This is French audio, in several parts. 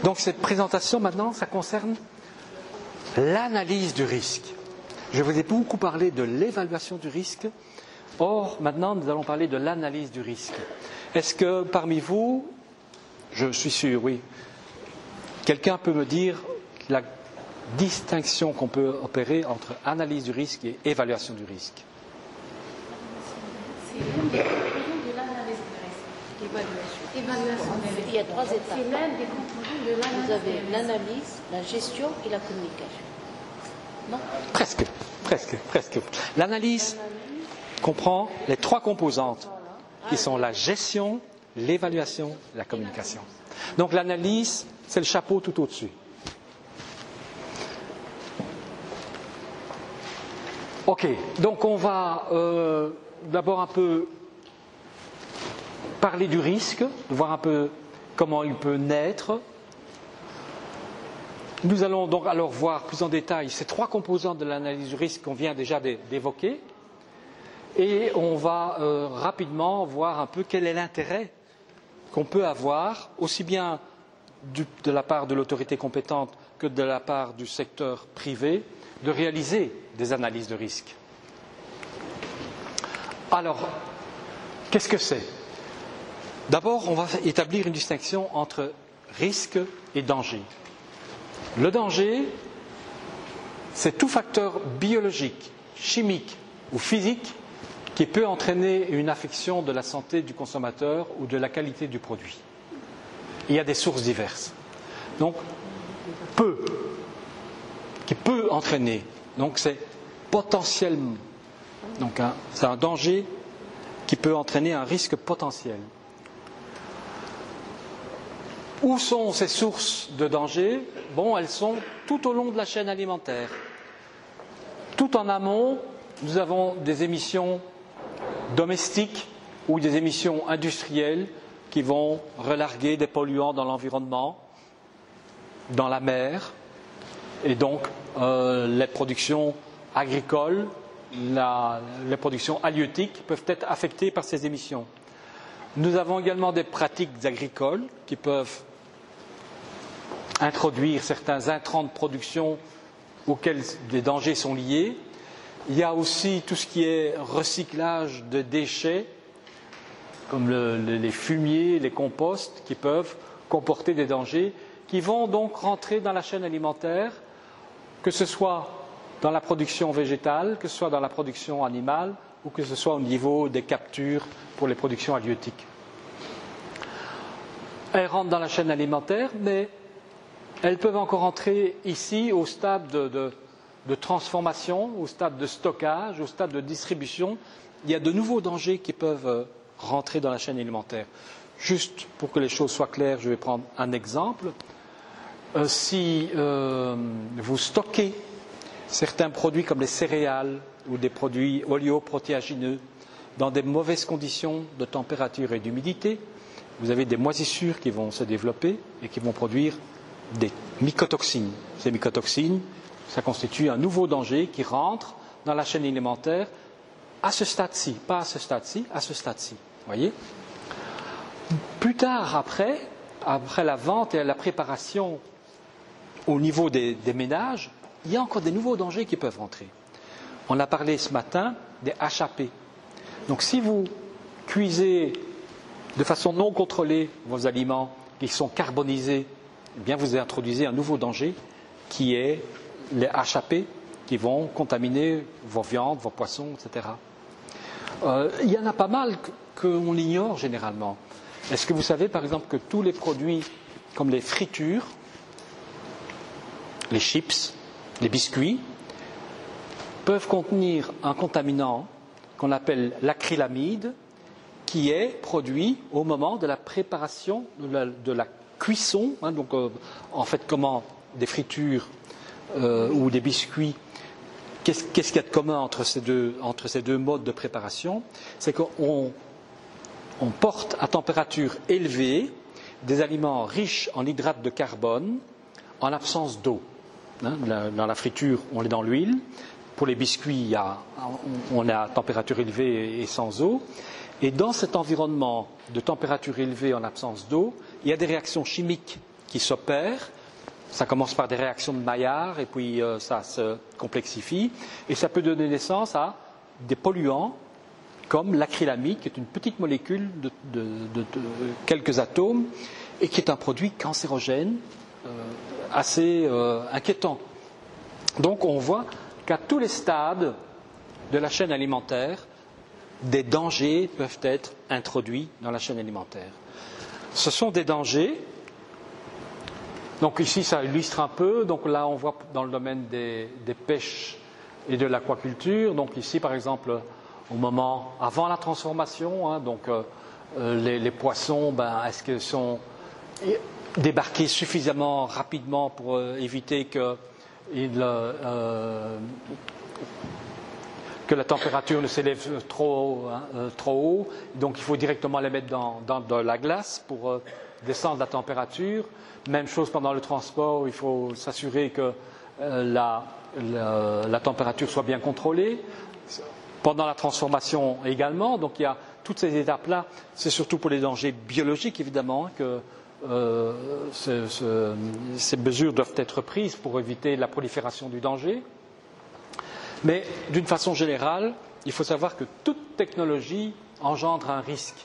Donc cette présentation maintenant, ça concerne l'analyse du risque. Je vous ai beaucoup parlé de l'évaluation du risque. Or, maintenant, nous allons parler de l'analyse du risque. Est-ce que parmi vous, je suis sûr, oui, quelqu'un peut me dire la distinction qu'on peut opérer entre analyse du risque et évaluation du risque? C'est l'une des composants de l'analyse du risque. Évaluation. Il y a 3 étapes. C'est l'un des composants de l'analyse. Vous avez l'analyse, la gestion et la communication. Non? Presque. L'analyse comprend les 3 composantes qui sont la gestion, l'évaluation, la communication. Donc l'analyse, c'est le chapeau tout au-dessus. Ok, donc on va d'abord un peu parler du risque, voir un peu comment il peut naître. Nous allons donc alors voir plus en détail ces 3 composantes de l'analyse du risque qu'on vient déjà d'évoquer. Et on va rapidement voir un peu quel est l'intérêt qu'on peut avoir, aussi bien de la part de l'autorité compétente que de la part du secteur privé, de réaliser des analyses de risque. Alors, qu'est-ce que c'est? D'abord, on va établir une distinction entre risque et danger. Le danger, c'est tout facteur biologique, chimique ou physique qui peut entraîner une affection de la santé du consommateur ou de la qualité du produit. Il y a des sources diverses. Donc, qui peut entraîner. Donc, c'est potentiellement. Donc, c'est un danger qui peut entraîner un risque potentiel. Où sont ces sources de danger? Bon, elles sont tout au long de la chaîne alimentaire. Tout en amont, nous avons des émissions domestiques ou des émissions industrielles qui vont relarguer des polluants dans l'environnement, dans la mer, et donc les productions agricoles, les productions halieutiques peuvent être affectées par ces émissions. Nous avons également des pratiques agricoles qui peuvent introduire certains intrants de production auxquels des dangers sont liés. Il y a aussi tout ce qui est recyclage de déchets, comme les fumiers, les composts, qui peuvent comporter des dangers, qui vont donc rentrer dans la chaîne alimentaire, que ce soit dans la production végétale, que ce soit dans la production animale, ou que ce soit au niveau des captures pour les productions halieutiques. Elles rentrent dans la chaîne alimentaire, mais elles peuvent encore entrer ici au stade de transformation, au stade de stockage, au stade de distribution. Il y a de nouveaux dangers qui peuvent rentrer dans la chaîne alimentaire. Juste pour que les choses soient claires, je vais prendre un exemple. Si vous stockez certains produits comme les céréales ou des produits oléoprotéagineux dans des mauvaises conditions de température et d'humidité, vous avez des moisissures qui vont se développer et qui vont produire des mycotoxines. Ces mycotoxines, ça constitue un nouveau danger qui rentre dans la chaîne alimentaire à ce stade-ci, pas à ce stade-ci, à ce stade-ci. Voyez ? Plus tard, après la vente et la préparation au niveau des ménages, il y a encore des nouveaux dangers qui peuvent rentrer. On a parlé ce matin des HAP. Donc si vous cuisez de façon non contrôlée vos aliments qui sont carbonisés, eh bien vous introduisez un nouveau danger qui est les HAP qui vont contaminer vos viandes, vos poissons, etc. Il y en a pas mal qu'on ignore généralement. Est-ce que vous savez par exemple que tous les produits comme les fritures, les chips, les biscuits, peuvent contenir un contaminant qu'on appelle l'acrylamide, qui est produit au moment de la préparation, de la cuisson. Donc, en fait, comment des fritures ou des biscuits, qu'est-ce qu'il y a de commun entre ces deux modes de préparation? C'est qu'on porte à température élevée des aliments riches en hydrates de carbone en absence d'eau. Dans la friture, on est dans l'huile. Pour les biscuits, on est à température élevée et sans eau. Et dans cet environnement de température élevée en absence d'eau, il y a des réactions chimiques qui s'opèrent. Ça commence par des réactions de Maillard et puis ça se complexifie. Et ça peut donner naissance à des polluants comme l'acrylamide, qui est une petite molécule de quelques atomes et qui est un produit cancérogène assez inquiétant. Donc on voit qu'à tous les stades de la chaîne alimentaire, des dangers peuvent être introduits dans la chaîne alimentaire. Ce sont des dangers. Donc ici, ça illustre un peu. Donc là, on voit dans le domaine des pêches et de l'aquaculture. Donc ici, par exemple, au moment avant la transformation, hein, donc les poissons, est-ce qu'ils sont débarqués suffisamment rapidement pour éviter que la température ne s'élève trop haut. Donc il faut directement les mettre dans de la glace pour descendre la température. Même chose pendant le transport, il faut s'assurer que la température soit bien contrôlée. Pendant la transformation également, donc il y a toutes ces étapes-là. C'est surtout pour les dangers biologiques, évidemment, que ces mesures doivent être prises pour éviter la prolifération du danger. Mais d'une façon générale, il faut savoir que toute technologie engendre un risque.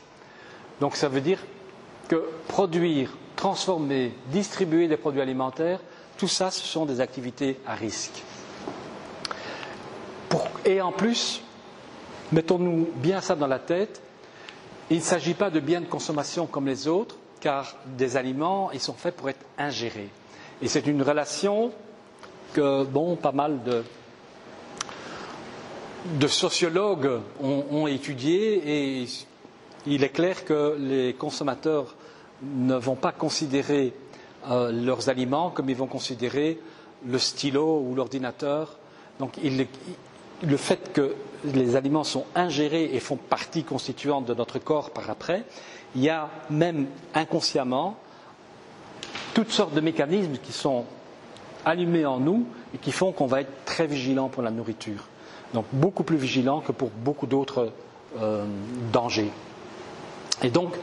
Donc ça veut dire que produire, transformer, distribuer des produits alimentaires, tout ça, ce sont des activités à risque. Et en plus, mettons-nous bien ça dans la tête, il ne s'agit pas de biens de consommation comme les autres, car des aliments, ils sont faits pour être ingérés. Et c'est une relation que, pas mal de sociologues ont étudiée, et il est clair que les consommateurs ne vont pas considérer leurs aliments comme ils vont considérer le stylo ou l'ordinateur. Donc le fait que les aliments sont ingérés et font partie constituante de notre corps par après, il y a même inconsciemment toutes sortes de mécanismes qui sont allumés en nous et qui font qu'on va être très vigilant pour la nourriture. Donc beaucoup plus vigilant que pour beaucoup d'autres dangers. Et donc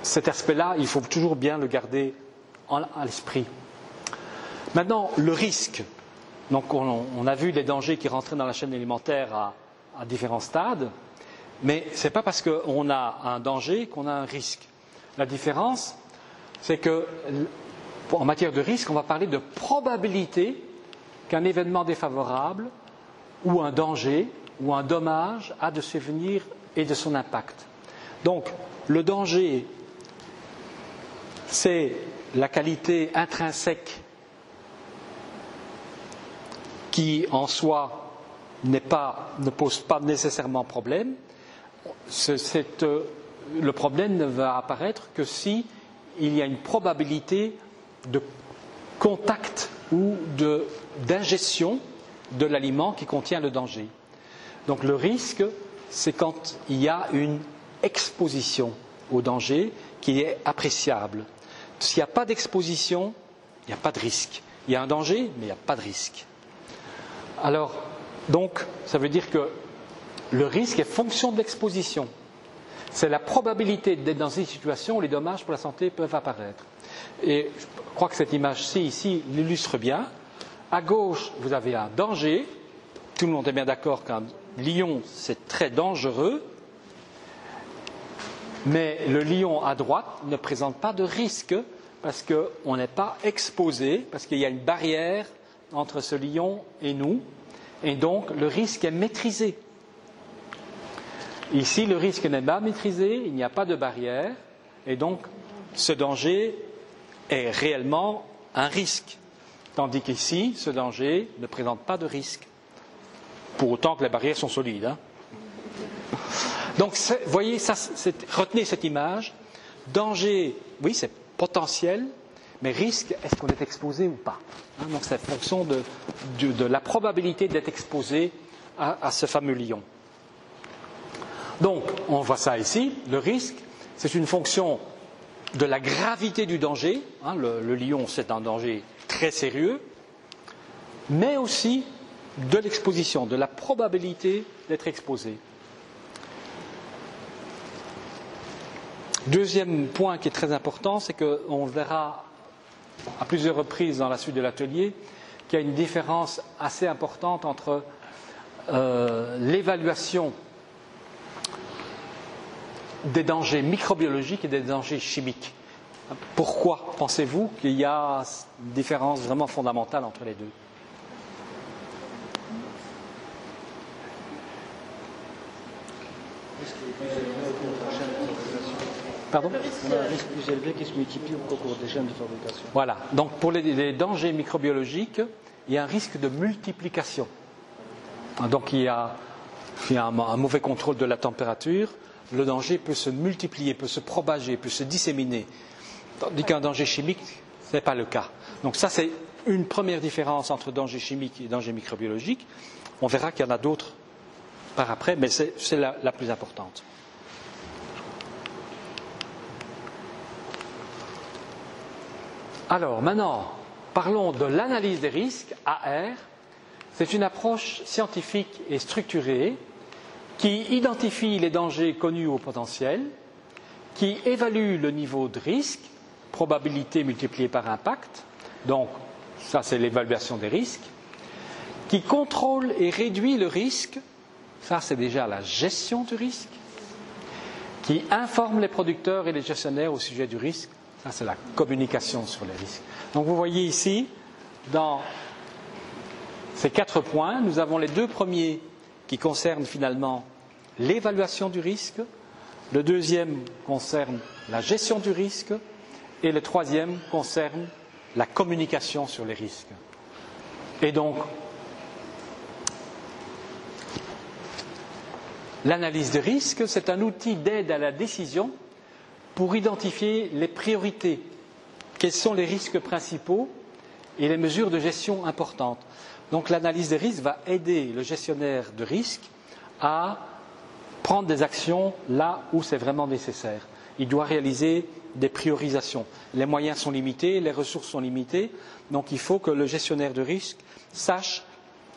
cet aspect-là, il faut toujours bien le garder à l'esprit. Maintenant, le risque. Donc on a vu les dangers qui rentraient dans la chaîne alimentaire à différents stades, mais ce n'est pas parce qu'on a un danger qu'on a un risque. La différence, c'est que en matière de risque, on va parler de probabilité qu'un événement défavorable ou un danger ou un dommage a de ses venir et de son impact. Donc le danger, c'est la qualité intrinsèque qui en soi ne pose pas nécessairement problème. Le problème ne va apparaître que si il y a une probabilité de contact ou d'ingestion de l'aliment qui contient le danger. Donc le risque, c'est quand il y a une exposition au danger qui est appréciable. S'il n'y a pas d'exposition, il n'y a pas de risque. Il y a un danger, mais il n'y a pas de risque. Alors, donc, ça veut dire que le risque est fonction de l'exposition. C'est la probabilité d'être dans une situation où les dommages pour la santé peuvent apparaître. Et je crois que cette image-ci, ici, l'illustre bien. À gauche, vous avez un danger. Tout le monde est bien d'accord qu'un lion, c'est très dangereux. Mais le lion à droite ne présente pas de risque parce qu'on n'est pas exposé, parce qu'il y a une barrière entre ce lion et nous, et donc le risque est maîtrisé. Ici, le risque n'est pas maîtrisé, il n'y a pas de barrière, et donc ce danger est réellement un risque, tandis qu'ici, ce danger ne présente pas de risque, pour autant que les barrières sont solides. Hein. Donc, voyez, retenez cette image. Danger, oui, c'est potentiel, mais risque, est-ce qu'on est exposé ou pas? Donc, c'est en fonction de la probabilité d'être exposé à ce fameux lion. Donc, on voit ça ici. Le risque, c'est une fonction de la gravité du danger. Le lion, c'est un danger très sérieux, mais aussi de l'exposition, de la probabilité d'être exposé. Deuxième point qui est très important, c'est qu'on verra à plusieurs reprises dans la suite de l'atelier qu'il y a une différence assez importante entre l'évaluation des dangers microbiologiques et des dangers chimiques. Pourquoi pensez-vous qu'il y a une différence vraiment fondamentale entre les deux? Pardon? On a un risque plus élevé qui se multiplie au cours des chaînes de fabrication. Voilà. Donc pour les dangers microbiologiques, il y a un risque de multiplication. Donc il y a un mauvais contrôle de la température, le danger peut se multiplier, peut se propager, peut se disséminer. Tandis qu'un danger chimique, ce n'est pas le cas. Donc ça, c'est une première différence entre danger chimique et danger microbiologique. On verra qu'il y en a d'autres par après, mais c'est la plus importante. Alors maintenant, parlons de l'analyse des risques, AR. C'est une approche scientifique et structurée qui identifie les dangers connus ou potentiels, qui évalue le niveau de risque, probabilité multipliée par impact, donc ça c'est l'évaluation des risques, qui contrôle et réduit le risque, ça c'est déjà la gestion du risque, qui informe les producteurs et les gestionnaires au sujet du risque, ça c'est la communication sur les risques. Donc vous voyez ici, dans ces 4 points, nous avons les 2 premiers qui concernent finalement l'évaluation du risque, le deuxième concerne la gestion du risque et le troisième concerne la communication sur les risques. Et donc, l'analyse de risque, c'est un outil d'aide à la décision pour identifier les priorités, quels sont les risques principaux et les mesures de gestion importantes. Donc l'analyse des risques va aider le gestionnaire de risque à prendre des actions là où c'est vraiment nécessaire. Il doit réaliser des priorisations. Les moyens sont limités, les ressources sont limitées, donc il faut que le gestionnaire de risque sache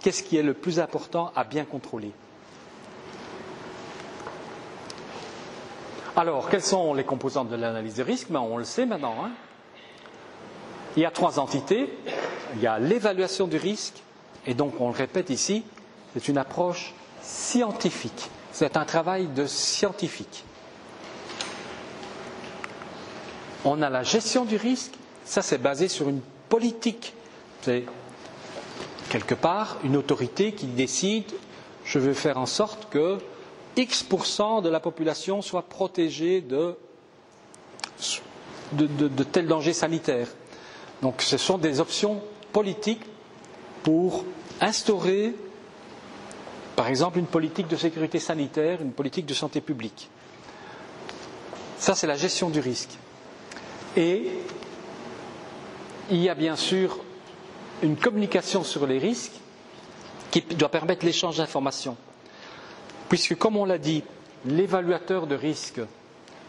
qu'est-ce qui est le plus important à bien contrôler. Alors, quelles sont les composantes de l'analyse de risque? On le sait maintenant. Il y a 3 entités. Il y a l'évaluation du risque, et donc on le répète ici, c'est une approche scientifique. C'est un travail de scientifique. On a la gestion du risque, ça c'est basé sur une politique. C'est quelque part une autorité qui décide, je veux faire en sorte que X% de la population soit protégée de tels dangers sanitaires. Donc ce sont des options politiques pour instaurer, par exemple, une politique de sécurité sanitaire, une politique de santé publique. Ça, c'est la gestion du risque. Et il y a bien sûr une communication sur les risques qui doit permettre l'échange d'informations. Puisque, comme on l'a dit, l'évaluateur de risque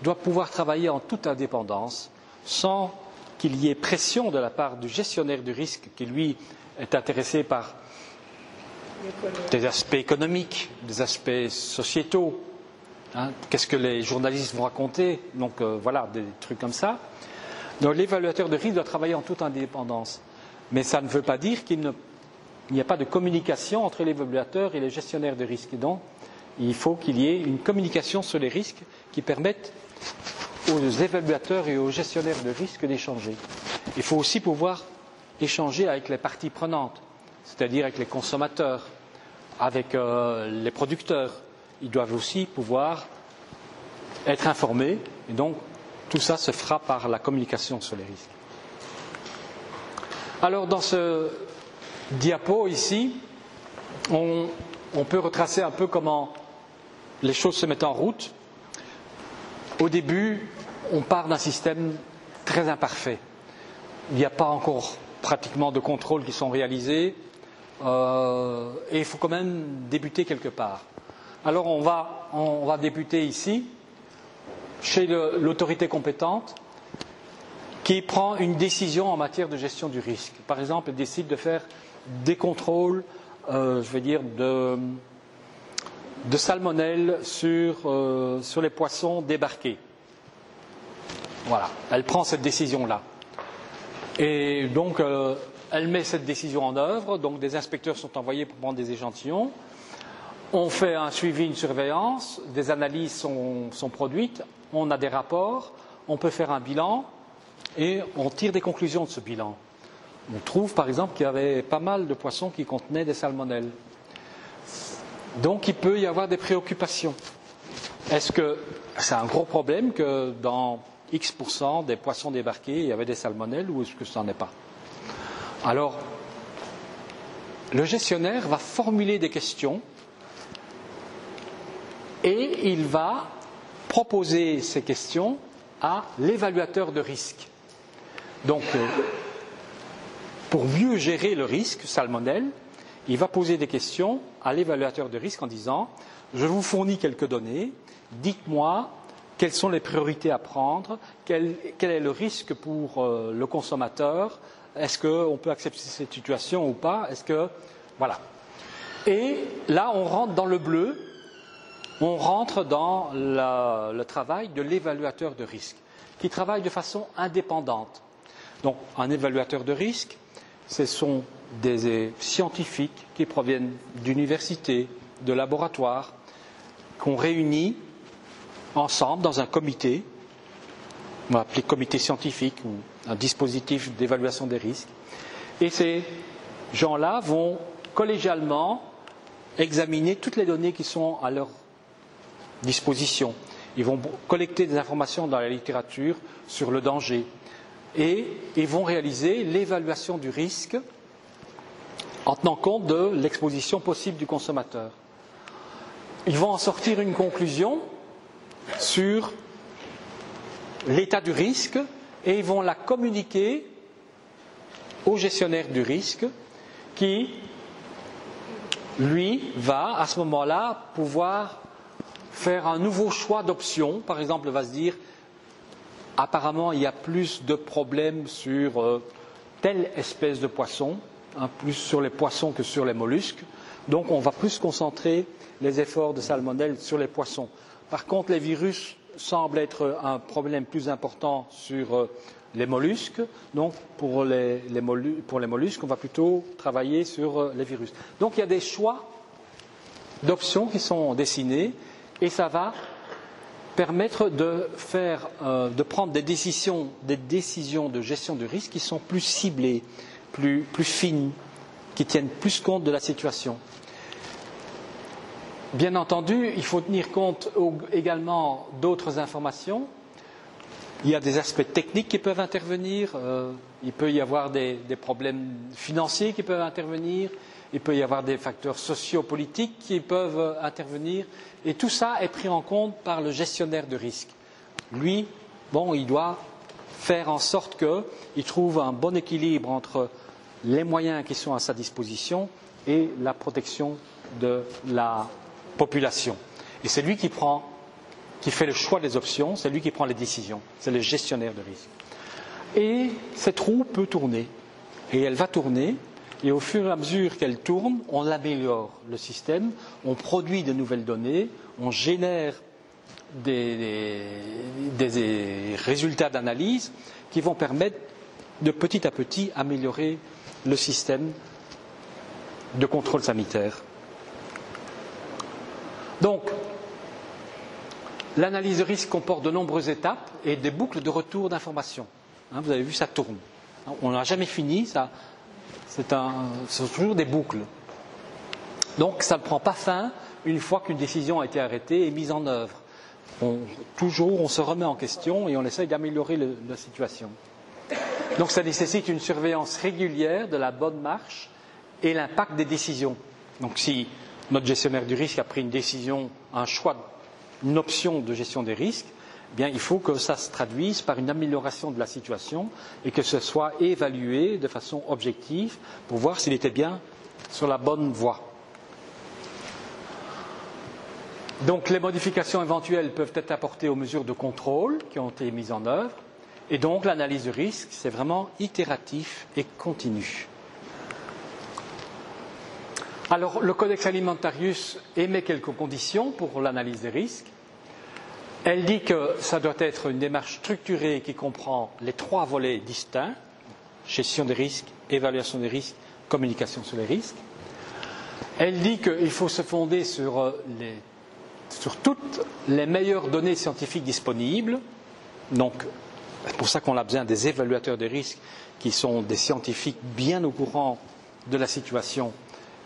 doit pouvoir travailler en toute indépendance, sans qu'il y ait pression de la part du gestionnaire du risque qui, lui, est intéressé par des aspects économiques, des aspects sociétaux. Qu'est-ce que les journalistes vont raconter? Donc voilà, des trucs comme ça. Donc l'évaluateur de risque doit travailler en toute indépendance. Mais ça ne veut pas dire qu'il n'y a pas de communication entre l'évaluateur et les gestionnaires de risque. Et donc, il faut qu'il y ait une communication sur les risques qui permette aux évaluateurs et aux gestionnaires de risque d'échanger. Il faut aussi pouvoir échanger avec les parties prenantes, c'est-à-dire avec les consommateurs, avec les producteurs. Ils doivent aussi pouvoir être informés, et donc tout ça se fera par la communication sur les risques. Alors dans ce diapo ici, on peut retracer un peu comment les choses se mettent en route. Au début, on part d'un système très imparfait. Il n'y a pas encore pratiquement de contrôles qui sont réalisés et il faut quand même débuter quelque part. Alors on va débuter ici, chez l'autorité compétente, qui prend une décision en matière de gestion du risque. Par exemple, elle décide de faire des contrôles, de salmonelle sur les poissons débarqués. Voilà, elle prend cette décision-là. Et donc, elle met cette décision en œuvre. Donc, des inspecteurs sont envoyés pour prendre des échantillons. On fait un suivi, une surveillance. Des analyses sont produites. On a des rapports. On peut faire un bilan. Et on tire des conclusions de ce bilan. On trouve, par exemple, qu'il y avait pas mal de poissons qui contenaient des salmonelles. Donc, il peut y avoir des préoccupations. Est-ce que c'est un gros problème que dans X% des poissons débarqués, il y avait des salmonelles ou est-ce que ça n'en est pas? Alors, le gestionnaire va formuler des questions et il va proposer ces questions à l'évaluateur de risque. Donc, pour mieux gérer le risque salmonelle, il va poser des questions à l'évaluateur de risque en disant « Je vous fournis quelques données, dites-moi quelles sont les priorités à prendre, quel est le risque pour le consommateur, est-ce qu'on peut accepter cette situation ou pas, est-ce que… » Voilà. Et là, on rentre dans le bleu, on rentre dans le travail de l'évaluateur de risque, qui travaille de façon indépendante. Donc, un évaluateur de risque, ce sont des scientifiques qui proviennent d'universités, de laboratoires, qu'on réunit ensemble dans un comité, on va appeler comité scientifique ou un dispositif d'évaluation des risques. Et ces gens-là vont collégialement examiner toutes les données qui sont à leur disposition. Ils vont collecter des informations dans la littérature sur le danger et ils vont réaliser l'évaluation du risque en tenant compte de l'exposition possible du consommateur. Ils vont en sortir une conclusion sur l'état du risque et ils vont la communiquer au gestionnaire du risque qui, lui, va à ce moment-là pouvoir faire un nouveau choix d'options. Par exemple, va se dire apparemment il y a plus de problèmes sur telle espèce de poisson, plus sur les poissons que sur les mollusques. Donc on va plus concentrer les efforts de salmonelle sur les poissons. Par contre, les virus semblent être un problème plus important sur les mollusques. Donc pour les mollusques, on va plutôt travailler sur les virus. Donc il y a des choix d'options qui sont dessinés et ça va permettre de prendre des décisions de gestion du risque qui sont plus ciblées, plus fines, qui tiennent plus compte de la situation. Bien entendu, il faut tenir compte également d'autres informations. Il y a des aspects techniques qui peuvent intervenir, il peut y avoir des problèmes financiers qui peuvent intervenir, il peut y avoir des facteurs sociopolitiques qui peuvent intervenir, et tout ça est pris en compte par le gestionnaire de risque. Lui, il doit faire en sorte qu'il trouve un bon équilibre entre les moyens qui sont à sa disposition et la protection de la population. Et c'est lui qui fait le choix des options, c'est lui qui prend les décisions, c'est le gestionnaire de risque. Et cette roue peut tourner, et elle va tourner, et au fur et à mesure qu'elle tourne, on améliore le système, on produit de nouvelles données, on génère des résultats d'analyse qui vont permettre de petit à petit améliorer le système de contrôle sanitaire. Donc, l'analyse de risque comporte de nombreuses étapes et des boucles de retour d'informations. Vous avez vu, ça tourne. On n'a jamais fini, c'est toujours des boucles. Donc, ça ne prend pas fin une fois qu'une décision a été arrêtée et mise en œuvre. Toujours, on se remet en question et on essaye d'améliorer la situation. Donc, ça nécessite une surveillance régulière de la bonne marche et l'impact des décisions. Donc, si notre gestionnaire du risque a pris une décision, un choix, une option de gestion des risques, eh bien, il faut que ça se traduise par une amélioration de la situation et que ce soit évalué de façon objective pour voir s'il était bien sur la bonne voie. Donc, les modifications éventuelles peuvent être apportées aux mesures de contrôle qui ont été mises en œuvre. Et donc, l'analyse de risque, c'est vraiment itératif et continu. Alors, le Codex Alimentarius émet quelques conditions pour l'analyse des risques. Elle dit que ça doit être une démarche structurée qui comprend les 3 volets distincts. gestion des risques, évaluation des risques, communication sur les risques. Elle dit qu'il faut se fonder sur toutes les meilleures données scientifiques disponibles. Donc, c'est pour ça qu'on a besoin des évaluateurs des risques qui sont des scientifiques bien au courant de la situation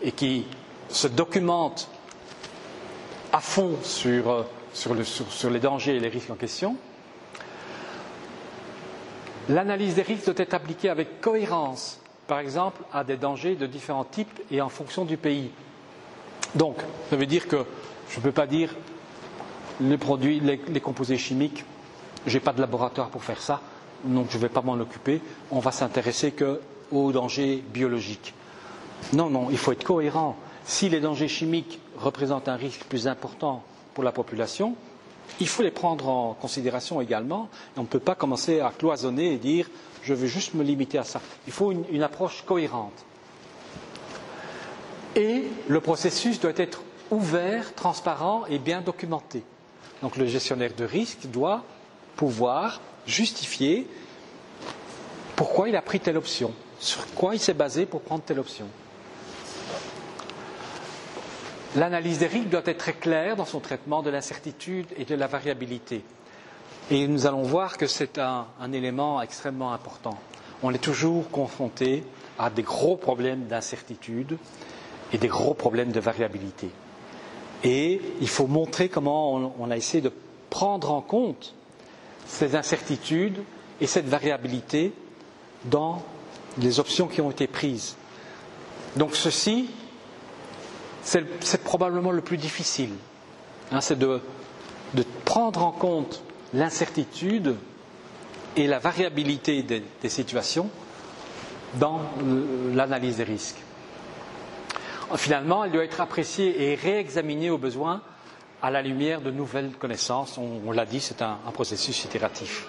et qui se documentent à fond sur les dangers et les risques en question. L'analyse des risques doit être appliquée avec cohérence, par exemple, à des dangers de différents types et en fonction du pays. Donc, ça veut dire que je ne peux pas dire les produits, les composés chimiques, je n'ai pas de laboratoire pour faire ça, donc je ne vais pas m'en occuper, on va s'intéresser qu'aux dangers biologiques. Non, non, il faut être cohérent. Si les dangers chimiques représentent un risque plus important pour la population, il faut les prendre en considération également. Et on ne peut pas commencer à cloisonner et dire je veux juste me limiter à ça. Il faut une approche cohérente. Et le processus doit être ouvert, transparent et bien documenté. Donc le gestionnaire de risque doit pouvoir justifier pourquoi il a pris telle option, sur quoi il s'est basé pour prendre telle option. L'analyse des risques doit être très claire dans son traitement de l'incertitude et de la variabilité. Et nous allons voir que c'est un élément extrêmement important. On est toujours confronté à des gros problèmes d'incertitude et des gros problèmes de variabilité. Et il faut montrer comment on a essayé de prendre en compte ces incertitudes et cette variabilité dans les options qui ont été prises. Donc ceci, c'est probablement le plus difficile. C'est de prendre en compte l'incertitude et la variabilité des situations dans l'analyse des risques. Finalement, elle doit être appréciée et réexaminée au besoin à la lumière de nouvelles connaissances. On l'a dit, c'est un processus itératif.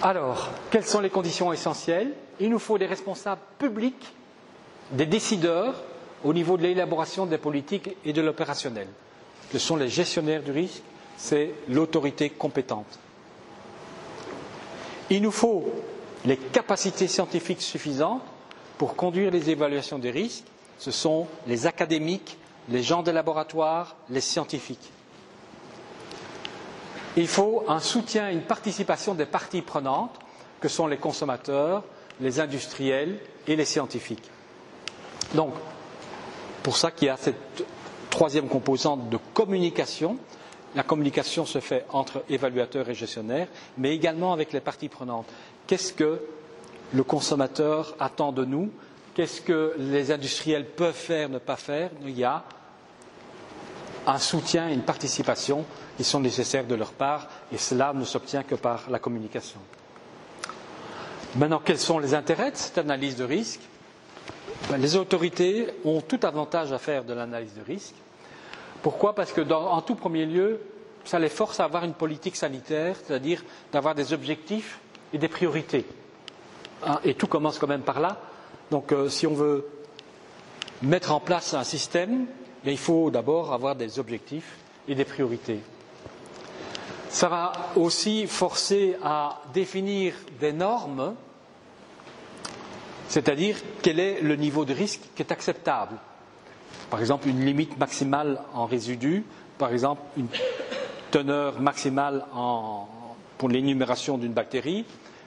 Alors, quelles sont les conditions essentielles? Il nous faut des responsables publics, des décideurs au niveau de l'élaboration des politiques et de l'opérationnel. Ce sont les gestionnaires du risque, c'est l'autorité compétente. Il nous faut les capacités scientifiques suffisantes pour conduire les évaluations des risques. Ce sont les académiques, les gens des laboratoires, les scientifiques. Il faut un soutien et une participation des parties prenantes, que sont les consommateurs, les industriels et les scientifiques. Donc, pour ça qu'il y a cette troisième composante de communication. La communication se fait entre évaluateurs et gestionnaires, mais également avec les parties prenantes. Qu'est-ce que le consommateur attend de nous? Qu'est-ce que les industriels peuvent faire, ne pas faire? Il y a un soutien et une participation qui sont nécessaires de leur part, et cela ne s'obtient que par la communication. Maintenant, quels sont les intérêts de cette analyse de risque? Les autorités ont tout avantage à faire de l'analyse de risque. Pourquoi? Parce que, en tout premier lieu, ça les force à avoir une politique sanitaire, c'est-à-dire d'avoir des objectifs et des priorités. Et tout commence quand même par là. Donc, si on veut mettre en place un système, il faut d'abord avoir des objectifs et des priorités. Ça va aussi forcer à définir des normes, c'est-à-dire quel est le niveau de risque qui est acceptable. Par exemple, une limite maximale en résidus, par exemple une teneur maximale pour l'énumération d'une bactérie.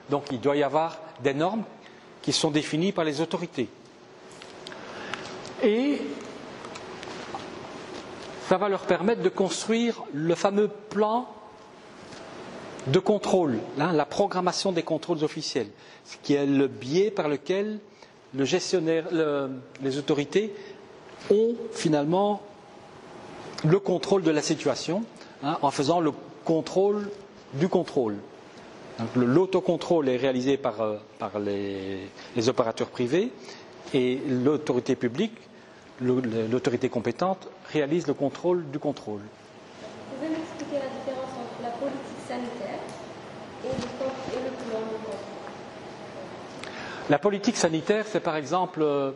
Donc il doit y avoir des normes qui sont définies par les autorités. Et ça va leur permettre de construire le fameux plan de contrôle, la programmation des contrôles officiels, ce qui est le biais par lequel le gestionnaire, les autorités ont finalement le contrôle de la situation, en faisant le contrôle du contrôle. L'autocontrôle est réalisé par les opérateurs privés et l'autorité publique, l'autorité compétente, réalise le contrôle du contrôle. Vous pouvez m'expliquer la différence entre la politique sanitaire et le plan de contrôle? La politique sanitaire, c'est par exemple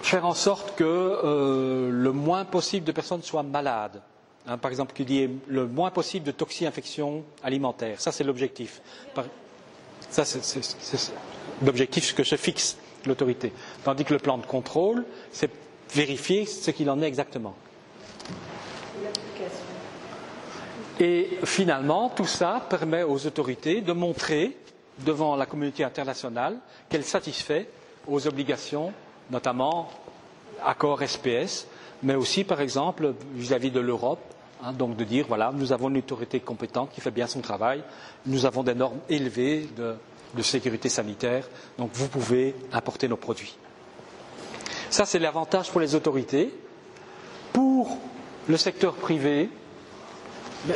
faire en sorte que le moins possible de personnes soient malades. hein, par exemple, qu'il y ait le moins possible de toxi-infections alimentaires. Ça, c'est l'objectif. Ça, c'est l'objectif que se fixe l'autorité. Tandis que le plan de contrôle, c'est vérifier ce qu'il en est exactement. Et finalement, tout ça permet aux autorités de montrer devant la communauté internationale qu'elle satisfait aux obligations, notamment accord SPS, mais aussi, par exemple, vis-à-vis de l'Europe, hein, donc de dire, voilà, nous avons une autorité compétente qui fait bien son travail, nous avons des normes élevées de sécurité sanitaire, donc vous pouvez importer nos produits. Ça, c'est l'avantage pour les autorités. Pour le secteur privé,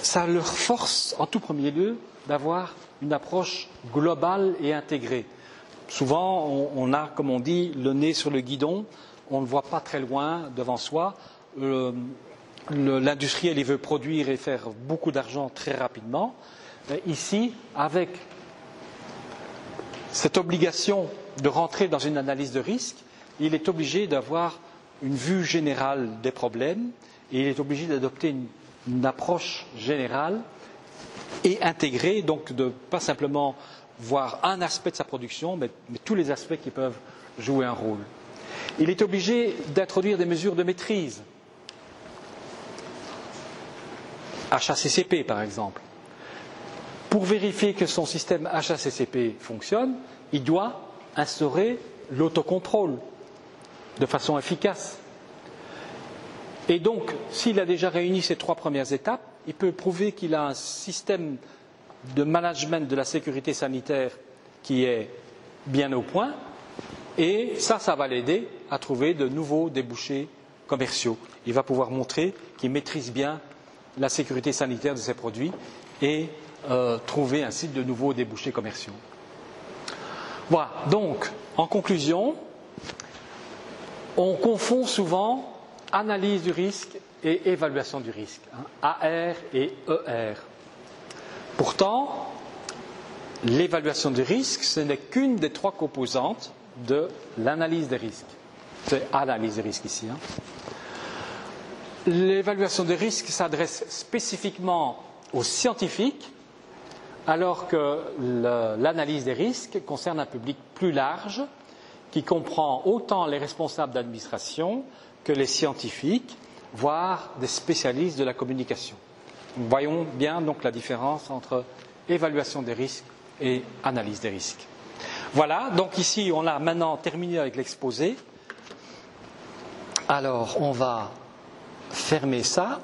ça leur force, en tout premier lieu, d'avoir une approche globale et intégrée. Souvent, on a, comme on dit, le nez sur le guidon, on ne voit pas très loin devant soi. L'industriel, il veut produire et faire beaucoup d'argent très rapidement. Ici, avec cette obligation de rentrer dans une analyse de risque, il est obligé d'avoir une vue générale des problèmes et il est obligé d'adopter une approche générale et intégrée, donc de pas simplement voir un aspect de sa production, mais tous les aspects qui peuvent jouer un rôle. Il est obligé d'introduire des mesures de maîtrise. HACCP, par exemple. Pour vérifier que son système HACCP fonctionne, il doit instaurer l'autocontrôle de façon efficace. Et donc, s'il a déjà réuni ces 3 premières étapes, il peut prouver qu'il a un système de management de la sécurité sanitaire qui est bien au point, et ça va l'aider à trouver de nouveaux débouchés commerciaux. Il va pouvoir montrer qu'il maîtrise bien la sécurité sanitaire de ses produits et trouver ainsi de nouveaux débouchés commerciaux. Voilà, donc, en conclusion, on confond souvent analyse du risque et évaluation du risque, hein, AR et ER. Pourtant, l'évaluation du risque, ce n'est qu'une des 3 composantes de l'analyse des risques. C'est analyse des risques ici. Hein. L'évaluation des risques s'adresse spécifiquement aux scientifiques, alors que l'analyse des risques concerne un public plus large, qui comprend autant les responsables d'administration que les scientifiques, voire des spécialistes de la communication. Voyons bien donc la différence entre évaluation des risques et analyse des risques. Voilà, donc ici on a maintenant terminé avec l'exposé. Alors on va fermer ça.